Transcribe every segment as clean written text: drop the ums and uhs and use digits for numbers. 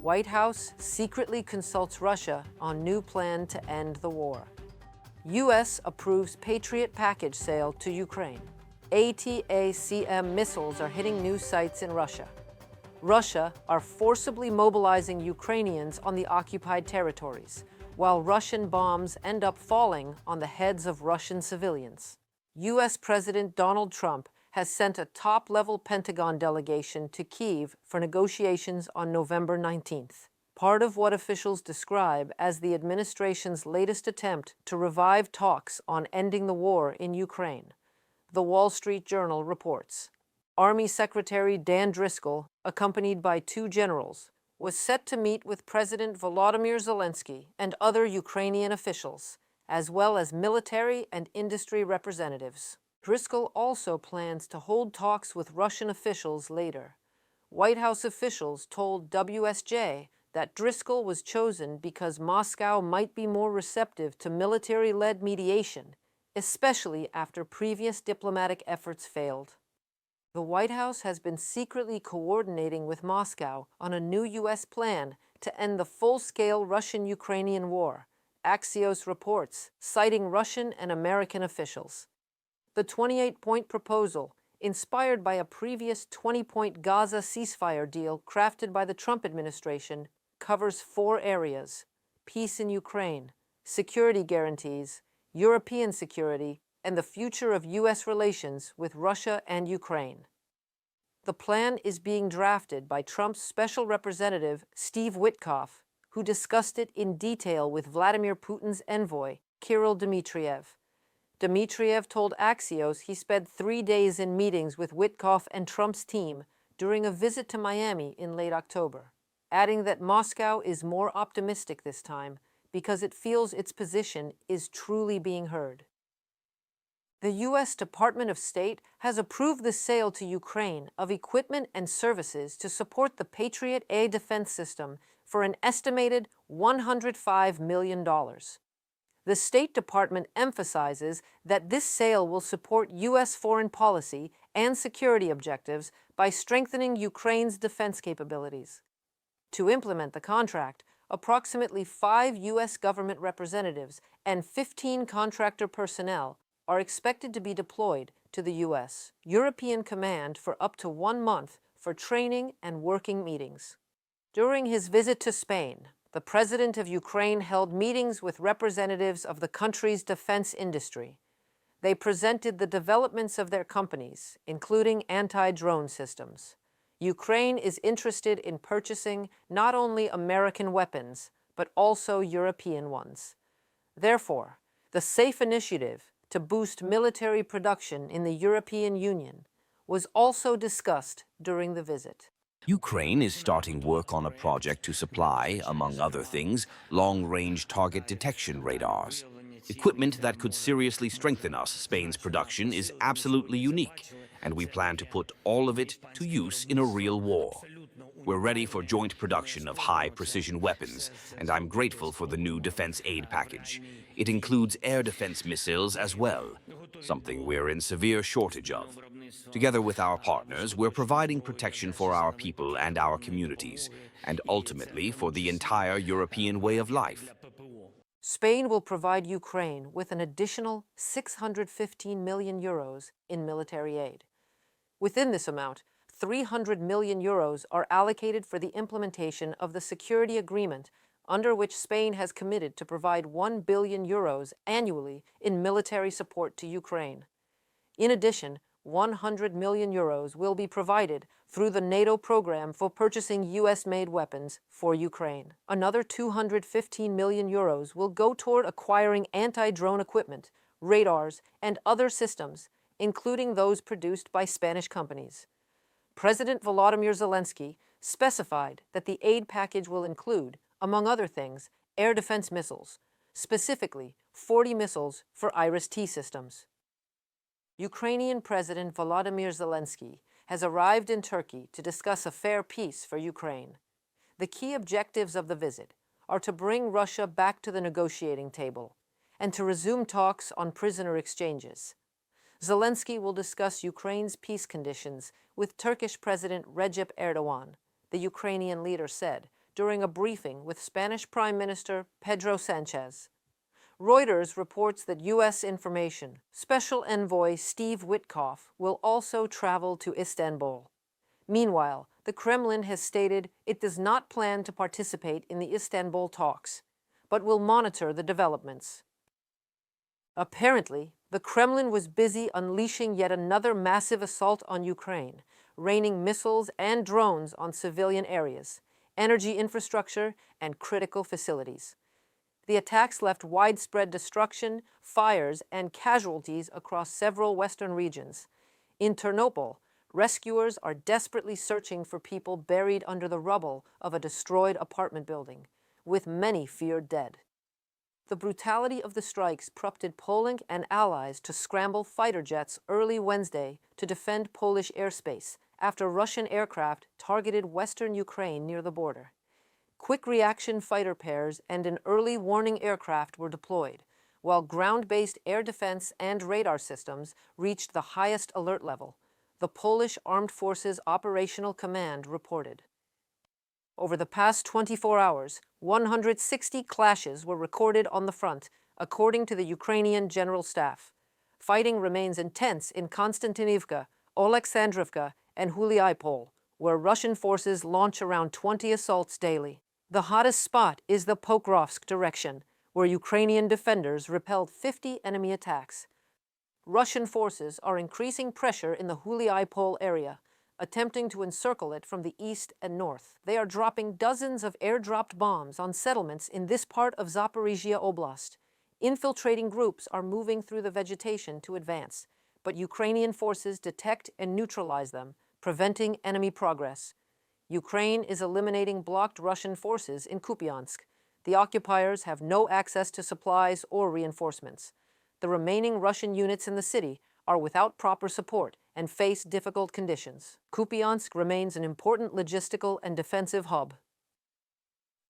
White House secretly consults Russia on new plan to end the war. U.S. approves Patriot package sale to Ukraine. ATACMS missiles are hitting new sites in Russia. Russia are forcibly mobilizing Ukrainians on the occupied territories, while Russian bombs end up falling on the heads of Russian civilians. U.S. President Donald Trump has sent a top-level Pentagon delegation to Kyiv for negotiations on November 19th, part of what officials describe as the administration's latest attempt to revive talks on ending the war in Ukraine. The Wall Street Journal reports. Army Secretary Dan Driscoll, accompanied by two generals, was set to meet with President Volodymyr Zelensky and other Ukrainian officials, as well as military and industry representatives. Driscoll also plans to hold talks with Russian officials later. White House officials told WSJ that Driscoll was chosen because Moscow might be more receptive to military-led mediation, especially after previous diplomatic efforts failed. The White House has been secretly coordinating with Moscow on a new U.S. plan to end the full-scale Russian-Ukrainian war, Axios reports, citing Russian and American officials. The 28-point proposal, inspired by a previous 20-point Gaza ceasefire deal crafted by the Trump administration, covers 4 areas: peace in Ukraine, security guarantees, European security, and the future of U.S. relations with Russia and Ukraine. The plan is being drafted by Trump's special representative, Steve Witkoff, who discussed it in detail with Vladimir Putin's envoy, Kirill Dmitriev. Dmitriev told Axios he spent 3 days in meetings with Witkoff and Trump's team during a visit to Miami in late October, adding that Moscow is more optimistic this time because it feels its position is truly being heard. The U.S. Department of State has approved the sale to Ukraine of equipment and services to support the Patriot air defense system for an estimated $105 million. The State Department emphasizes that this sale will support U.S. foreign policy and security objectives by strengthening Ukraine's defense capabilities. To implement the contract, approximately 5 U.S. government representatives and 15 contractor personnel are expected to be deployed to the U.S. European Command for up to 1 month for training and working meetings. During his visit to Spain, the president of Ukraine held meetings with representatives of the country's defense industry. They presented the developments of their companies, including anti-drone systems. Ukraine is interested in purchasing not only American weapons, but also European ones. Therefore, the SAFE initiative to boost military production in the European Union was also discussed during the visit. Ukraine is starting work on a project to supply, among other things, long-range target detection radars. Equipment that could seriously strengthen us. Spain's production is absolutely unique, and we plan to put all of it to use in a real war. We're ready for joint production of high-precision weapons, and I'm grateful for the new defense aid package. It includes air defense missiles as well, something we're in severe shortage of. Together with our partners, we're providing protection for our people and our communities, and ultimately for the entire European way of life. Spain will provide Ukraine with an additional €615 million in military aid. Within this amount, €300 million are allocated for the implementation of the security agreement under which Spain has committed to provide €1 billion annually in military support to Ukraine. In addition, €100 million will be provided through the NATO program for purchasing U.S.-made weapons for Ukraine. Another €215 million will go toward acquiring anti-drone equipment, radars, and other systems, including those produced by Spanish companies. President Volodymyr Zelensky specified that the aid package will include, among other things, air defense missiles, specifically 40 missiles for Iris-T systems. Ukrainian President Volodymyr Zelensky has arrived in Turkey to discuss a fair peace for Ukraine. The key objectives of the visit are to bring Russia back to the negotiating table and to resume talks on prisoner exchanges. Zelensky will discuss Ukraine's peace conditions with Turkish President Recep Erdogan, the Ukrainian leader said, during a briefing with Spanish Prime Minister Pedro Sanchez. Reuters reports that U.S. information Special Envoy Steve Witkoff will also travel to Istanbul. Meanwhile, the Kremlin has stated it does not plan to participate in the Istanbul talks, but will monitor the developments. Apparently, the Kremlin was busy unleashing yet another massive assault on Ukraine, raining missiles and drones on civilian areas, energy infrastructure, and critical facilities. The attacks left widespread destruction, fires, and casualties across several western regions. In Ternopil, rescuers are desperately searching for people buried under the rubble of a destroyed apartment building, with many feared dead. The brutality of the strikes prompted Poland and allies to scramble fighter jets early Wednesday to defend Polish airspace after Russian aircraft targeted western Ukraine near the border. Quick reaction fighter pairs and an early warning aircraft were deployed, while ground-based air defense and radar systems reached the highest alert level, the Polish Armed Forces Operational Command reported. Over the past 24 hours, 160 clashes were recorded on the front, according to the Ukrainian General Staff. Fighting remains intense in Konstantinivka, Oleksandrivka, and Huliaipole, where Russian forces launch around 20 assaults daily. The hottest spot is the Pokrovsk direction, where Ukrainian defenders repelled 50 enemy attacks. Russian forces are increasing pressure in the Huliaipole area, attempting to encircle it from the east and north. They are dropping dozens of air-dropped bombs on settlements in this part of Zaporizhia Oblast. Infiltrating groups are moving through the vegetation to advance, but Ukrainian forces detect and neutralize them, preventing enemy progress. Ukraine is eliminating blocked Russian forces in Kupiansk. The occupiers have no access to supplies or reinforcements. The remaining Russian units in the city are without proper support and face difficult conditions. Kupiansk remains an important logistical and defensive hub.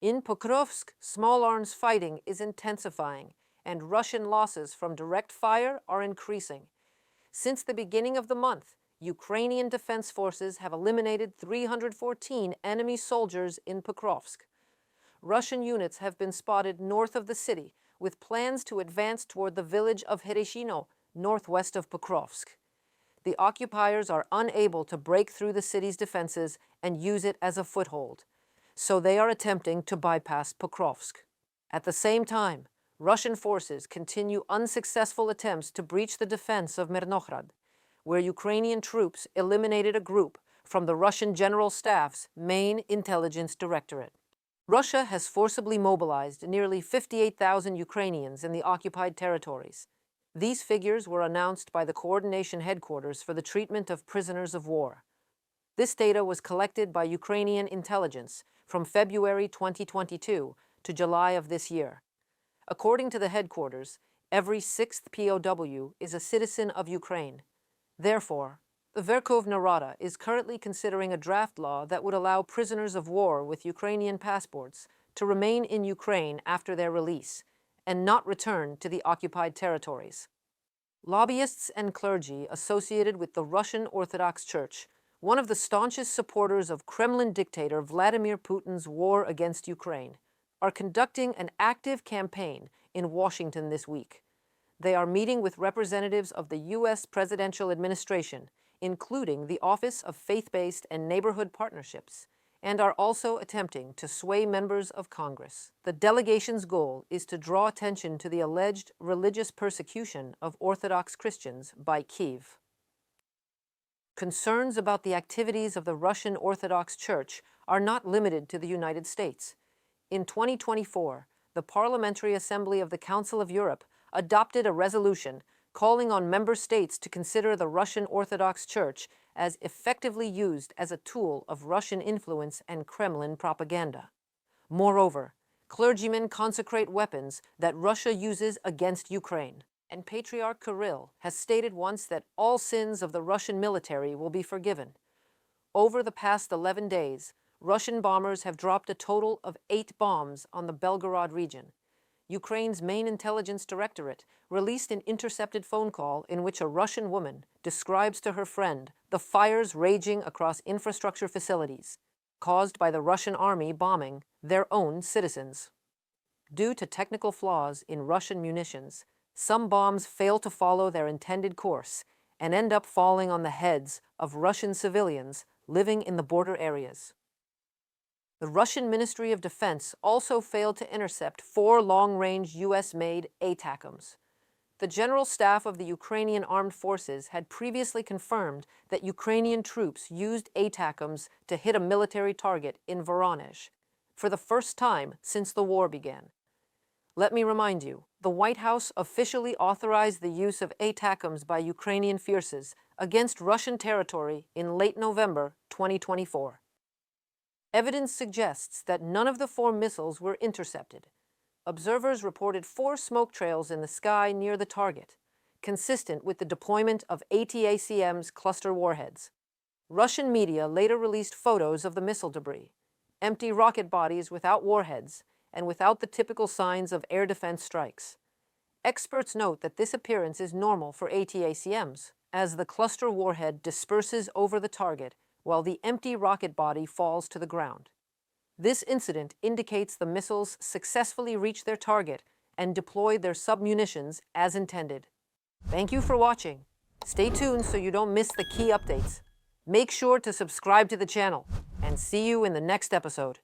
In Pokrovsk, small arms fighting is intensifying, and Russian losses from direct fire are increasing. Since the beginning of the month, Ukrainian defense forces have eliminated 314 enemy soldiers in Pokrovsk. Russian units have been spotted north of the city, with plans to advance toward the village of Hereshino, northwest of Pokrovsk. The occupiers are unable to break through the city's defenses and use it as a foothold, so they are attempting to bypass Pokrovsk. At the same time, Russian forces continue unsuccessful attempts to breach the defense of Myrnogorod, where Ukrainian troops eliminated a group from the Russian General Staff's main intelligence directorate. Russia has forcibly mobilized nearly 58,000 Ukrainians in the occupied territories. These figures were announced by the Coordination Headquarters for the Treatment of Prisoners of War. This data was collected by Ukrainian intelligence from February 2022 to July of this year. According to the headquarters, every sixth POW is a citizen of Ukraine. Therefore, the Verkhovna Rada is currently considering a draft law that would allow prisoners of war with Ukrainian passports to remain in Ukraine after their release and not return to the occupied territories. Lobbyists and clergy associated with the Russian Orthodox Church, one of the staunchest supporters of Kremlin dictator Vladimir Putin's war against Ukraine, are conducting an active campaign in Washington this week. They are meeting with representatives of the U.S. presidential administration, including the Office of Faith-Based and Neighborhood Partnerships, and are also attempting to sway members of Congress. The delegation's goal is to draw attention to the alleged religious persecution of Orthodox Christians by Kyiv. Concerns about the activities of the Russian Orthodox Church are not limited to the United States. In 2024, the Parliamentary Assembly of the Council of Europe adopted a resolution calling on member states to consider the Russian Orthodox Church as effectively used as a tool of Russian influence and Kremlin propaganda. Moreover, clergymen consecrate weapons that Russia uses against Ukraine, and Patriarch Kirill has stated once that all sins of the Russian military will be forgiven. Over the past 11 days, Russian bombers have dropped a total of 8 bombs on the Belgorod region. Ukraine's main intelligence directorate released an intercepted phone call in which a Russian woman describes to her friend the fires raging across infrastructure facilities. caused by the Russian army bombing their own citizens. Due to technical flaws in Russian munitions, some bombs fail to follow their intended course and end up falling on the heads of Russian civilians living in the border areas. The Russian Ministry of Defense also failed to intercept 4 long-range U.S.-made ATACMS. The General Staff of the Ukrainian Armed Forces had previously confirmed that Ukrainian troops used ATACMS to hit a military target in Voronezh for the first time since the war began. Let me remind you, the White House officially authorized the use of ATACMS by Ukrainian forces against Russian territory in late November 2024. Evidence suggests that none of the 4 missiles were intercepted. Observers reported 4 smoke trails in the sky near the target, consistent with the deployment of ATACMS cluster warheads. Russian media later released photos of the missile debris, empty rocket bodies without warheads, and without the typical signs of air defense strikes. Experts note that this appearance is normal for ATACMS, as the cluster warhead disperses over the target while the empty rocket body falls to the ground. This incident indicates the missiles successfully reached their target and deployed their submunitions as intended. Thank you for watching. Stay tuned so you don't miss the key updates. Make sure to subscribe to the channel, and see you in the next episode.